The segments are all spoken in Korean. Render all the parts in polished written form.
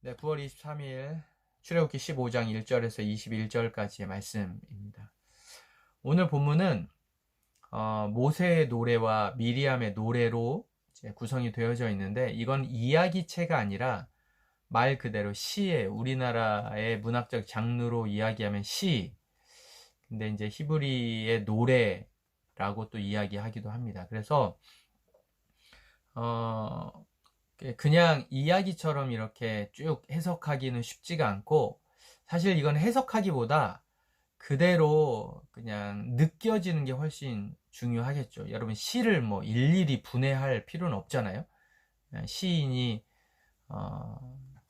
네, 9월 23일 출애굽기 15장 1절에서 21절까지의 말씀입니다. 오늘 본문은 모세의 노래와 미리암의 노래로 이제 구성이 되어져 있는데, 이건 이야기체가 아니라 말 그대로 시예요. 우리나라의 문학적 장르로 이야기하면 시. 근데 이제 히브리의 노래라고 또 이야기하기도 합니다. 그래서 그냥 이야기처럼 이렇게 쭉 해석하기는 쉽지가 않고, 사실 이건 해석하기보다 그대로 그냥 느껴지는 게 훨씬 중요하겠죠. 여러분, 시를 뭐 일일이 분해할 필요는 없잖아요. 그냥 시인이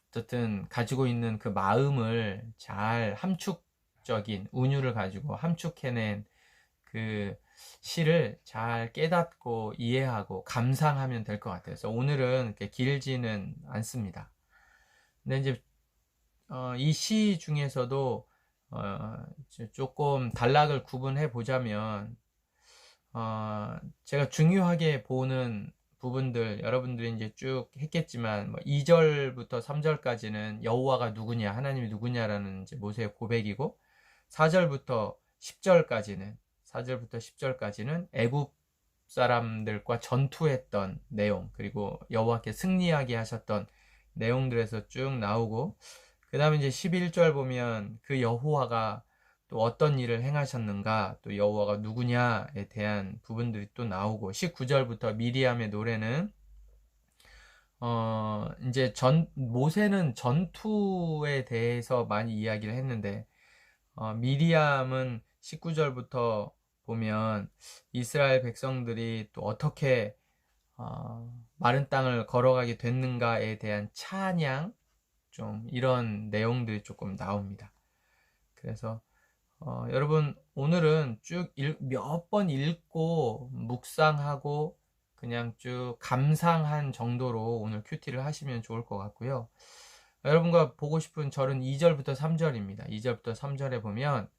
어쨌든 가지고 있는 그 마음을 잘 함축적인 운율을 가지고 함축해낸 그 시를 잘 깨닫고 이해하고 감상하면 될 것 같아요. 그래서 오늘은 이렇게 길지는 않습니다. 근데 이제 이 시 중에서도 조금 단락을 구분해 보자면, 제가 중요하게 보는 부분들 여러분들이 이제 쭉 했겠지만, 뭐 2절부터 3절까지는 여호와가 누구냐, 하나님이 누구냐라는 이제 모세의 고백이고, 4절부터 10절까지는 애굽 사람들과 전투했던 내용, 그리고 여호와께 승리하게 하셨던 내용들에서 쭉 나오고, 그 다음에 이제 11절 보면 그 여호와가 또 어떤 일을 행하셨는가, 또 여호와가 누구냐에 대한 부분들이 또 나오고, 19절부터 미리암의 노래는 이제 모세는 전투에 대해서 많이 이야기를 했는데, 미리암은 19절부터 보면 이스라엘 백성들이 또 어떻게 마른 땅을 걸어가게 됐는가에 대한 찬양, 좀 이런 내용들이 조금 나옵니다. 그래서 여러분, 오늘은 쭉 몇 번 읽고 묵상하고 그냥 쭉 감상한 정도로 오늘 큐티를 하시면 좋을 것 같고요. 여러분과 보고 싶은 절은 2절부터 3절입니다. 2절부터 3절에 보면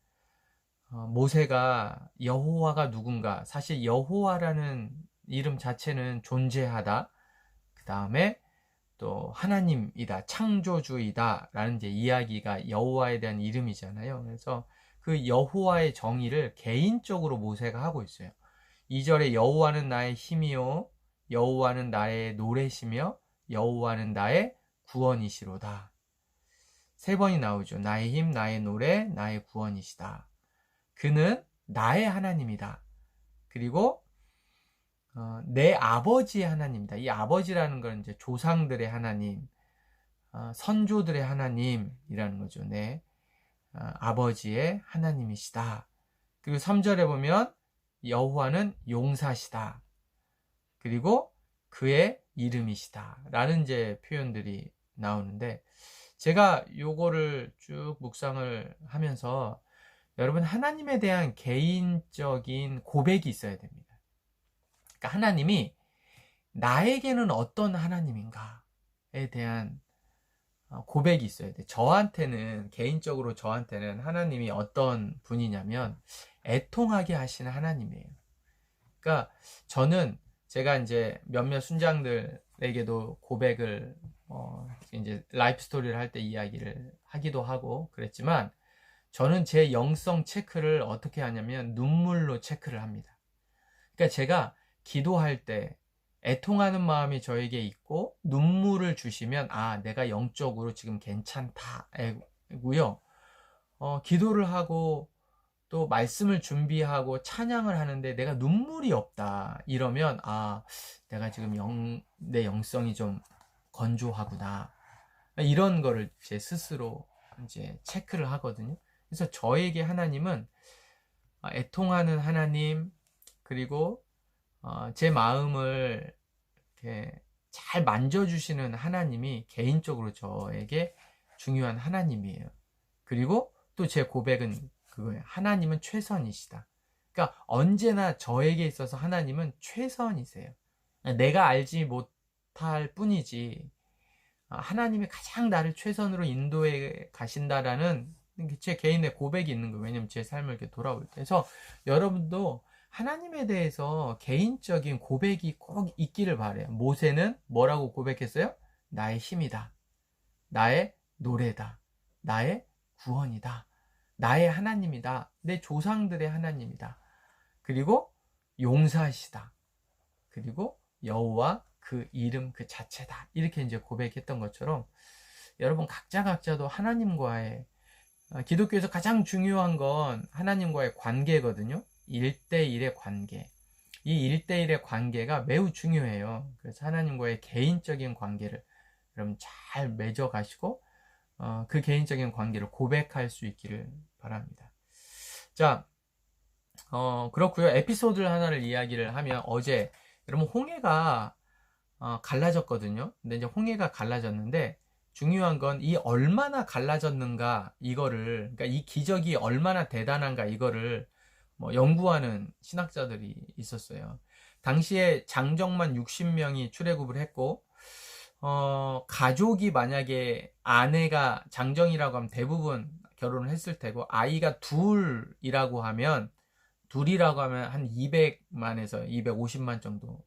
모세가 여호와가 누군가, 사실 여호와라는 이름 자체는 존재하다, 그 다음에 또 하나님이다, 창조주이다 라는 이제 이야기가 여호와에 대한 이름이잖아요. 그래서 그 여호와의 정의를 개인적으로 모세가 하고 있어요. 2절에 여호와는 나의 힘이요 여호와는 나의 노래시며 여호와는 나의 구원이시로다. 세 번이 나오죠. 나의 힘, 나의 노래, 나의 구원이시다. 그는 나의 하나님이다. 그리고 내 아버지의 하나님이다. 이 아버지라는 건 이제 조상들의 하나님, 선조들의 하나님이라는 거죠. 내 아버지의 하나님이시다. 그리고 3절에 보면 여호와는 용사시다. 그리고 그의 이름이시다 라는 이제 표현들이 나오는데, 제가 요거를 쭉 묵상을 하면서, 여러분, 하나님에 대한 개인적인 고백이 있어야 됩니다. 그러니까 하나님이 나에게는 어떤 하나님인가에 대한 고백이 있어야 돼요. 개인적으로 저한테는 하나님이 어떤 분이냐면 애통하게 하시는 하나님이에요. 그러니까 저는, 제가 이제 몇몇 순장들에게도 고백을 이제 라이프 스토리를 할 때 이야기를 하기도 하고 그랬지만, 저는 제 영성 체크를 어떻게 하냐면 눈물로 체크를 합니다. 그러니까 제가 기도할 때 애통하는 마음이 저에게 있고 눈물을 주시면, 내가 영적으로 지금 괜찮다고요. 기도를 하고 또 말씀을 준비하고 찬양을 하는데 내가 눈물이 없다 이러면, 내가 지금 내 영성이 좀 건조하구나, 이런 거를 제 스스로 이제 체크를 하거든요. 그래서 저에게 하나님은 애통하는 하나님, 그리고 제 마음을 이렇게 잘 만져주시는 하나님이 개인적으로 저에게 중요한 하나님이에요. 그리고 또 제 고백은 그거예요. 하나님은 최선이시다. 그러니까 언제나 저에게 있어서 하나님은 최선이세요. 내가 알지 못할 뿐이지 하나님이 가장 나를 최선으로 인도해 가신다라는 제 개인의 고백이 있는 거예요. 왜냐면 제 삶을 이렇게 돌아올 때. 그래서 여러분도 하나님에 대해서 개인적인 고백이 꼭 있기를 바래요. 모세는 뭐라고 고백했어요? 나의 힘이다. 나의 노래다. 나의 구원이다. 나의 하나님이다. 내 조상들의 하나님이다. 그리고 용사시다. 그리고 여호와 그 이름 그 자체다. 이렇게 이제 고백했던 것처럼 여러분 각자도 하나님과의 기독교에서 가장 중요한 건 하나님과의 관계거든요. 1대1의 관계. 이 1대1의 관계가 매우 중요해요. 그래서 하나님과의 개인적인 관계를 여러분 잘 맺어 가시고 그 개인적인 관계를 고백할 수 있기를 바랍니다. 자, 그렇고요. 에피소드 하나를 이야기를 하면 어제 여러분 홍해가 갈라졌거든요. 근데 이제 홍해가 갈라졌는데 중요한 건 이 얼마나 갈라졌는가 이거를, 그러니까 이 기적이 얼마나 대단한가 이거를 뭐 연구하는 신학자들이 있었어요. 당시에 장정만 60명이 출애굽을 했고 가족이 만약에 아내가 장정이라고 하면 대부분 결혼을 했을 테고 아이가 둘이라고 하면 한 200만에서 250만 정도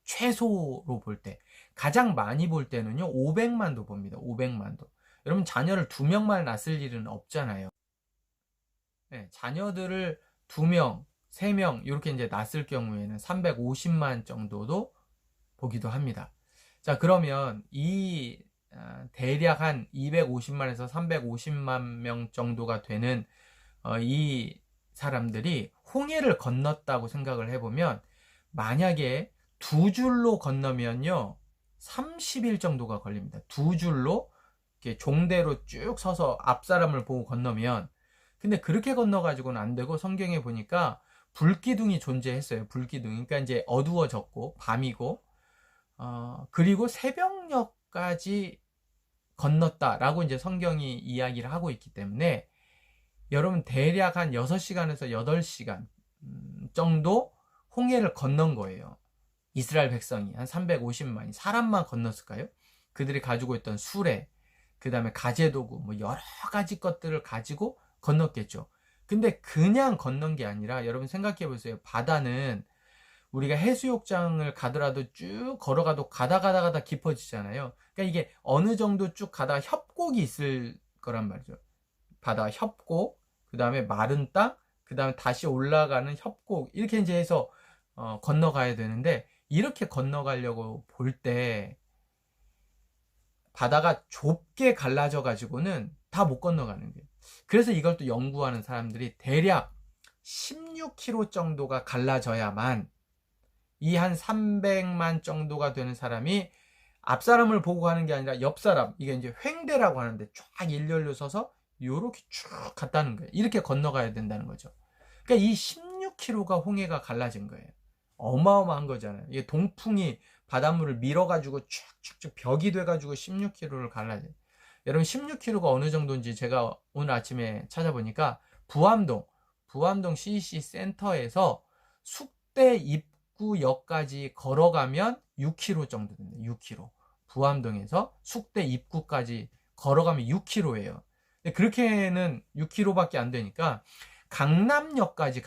최소로 볼 때, 가장 많이 볼 때는요 500만도 봅니다. 500만도. 여러분 자녀를 2명만 낳았을 일은 없잖아요. 네, 자녀들을 2명, 3명 이렇게 이제 낳았을 경우에는 350만 정도도 보기도 합니다. 자, 그러면 이 대략 한 250만에서 350만 명 정도가 되는 이 사람들이 홍해를 건넜다고 생각을 해보면, 만약에 2줄로 건너면요 30일 정도가 걸립니다. 2줄로 이렇게 종대로 쭉 서서 앞 사람을 보고 건너면. 근데 그렇게 건너가지고는 안 되고, 성경에 보니까 불기둥이 존재했어요. 불기둥. 그러니까 이제 어두워졌고 밤이고 그리고 새벽녘까지 건넜다라고 이제 성경이 이야기를 하고 있기 때문에 여러분 대략 한 6시간에서 8시간 정도 홍해를 건넌 거예요. 이스라엘 백성이 한 350만이 사람만 건넜을까요? 그들이 가지고 있던 수레, 그 다음에 가재도구, 뭐 여러 가지 것들을 가지고 건넜겠죠. 근데 그냥 건넌 게 아니라, 여러분 생각해 보세요. 바다는 우리가 해수욕장을 가더라도 쭉 걸어가도 가다 깊어지잖아요. 그러니까 이게 어느 정도 쭉 가다가 협곡이 있을 거란 말이죠. 바다 협곡, 그 다음에 마른 땅, 그 다음에 다시 올라가는 협곡, 이렇게 이제 해서 건너가야 되는데, 이렇게 건너가려고 볼 때 바다가 좁게 갈라져 가지고는 다 못 건너가는 거예요. 그래서 이걸 또 연구하는 사람들이 대략 16km 정도가 갈라져야만 이 한 300만 정도가 되는 사람이 앞 사람을 보고 가는 게 아니라 옆 사람, 이게 이제 횡대라고 하는데 쫙 일렬로 서서 요렇게 쭉 갔다는 거예요. 이렇게 건너가야 된다는 거죠. 그러니까 이 16km가 홍해가 갈라진 거예요. 어마어마한 거잖아요. 이게 동풍이 바닷물을 밀어가지고 쭉쭉쭉 벽이 돼가지고 16km를 갈라져요. 여러분 16km가 어느 정도인지 제가 오늘 아침에 찾아보니까 부암동 CEC 센터에서 숙대 입구역까지 걸어가면 6km 정도 됩니다. 6km. 부암동에서 숙대 입구까지 걸어가면 6km예요. 그렇게는 6km밖에 안 되니까 강남역까지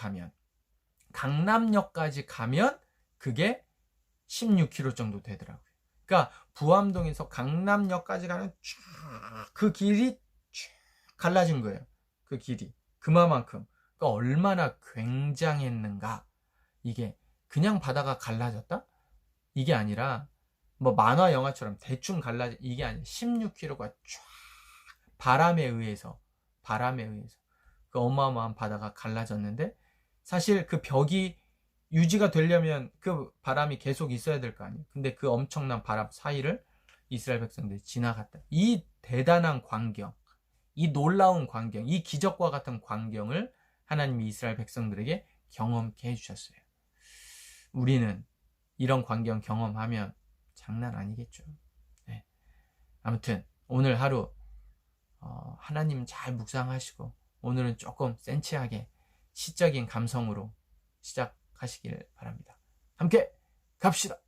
가면 그게 16km 정도 되더라고요. 그러니까 부암동에서 강남역까지 가는 쭉 그 길이 쭉 갈라진 거예요. 그 길이 그만큼. 그러니까 얼마나 굉장했는가. 이게 그냥 바다가 갈라졌다? 이게 아니라 뭐 만화 영화처럼 대충 갈라진 이게 아니라 16km가 쫙 바람에 의해서 그 어마어마한 바다가 갈라졌는데, 사실 그 벽이 유지가 되려면 그 바람이 계속 있어야 될 거 아니에요. 근데 그 엄청난 바람 사이를 이스라엘 백성들이 지나갔다. 이 대단한 광경, 이 놀라운 광경, 이 기적과 같은 광경을 하나님이 이스라엘 백성들에게 경험케 해주셨어요. 우리는 이런 광경 경험하면 장난 아니겠죠. 네. 아무튼 오늘 하루 하나님 잘 묵상하시고, 오늘은 조금 센치하게 시적인 감성으로 시작하시길 바랍니다. 함께 갑시다.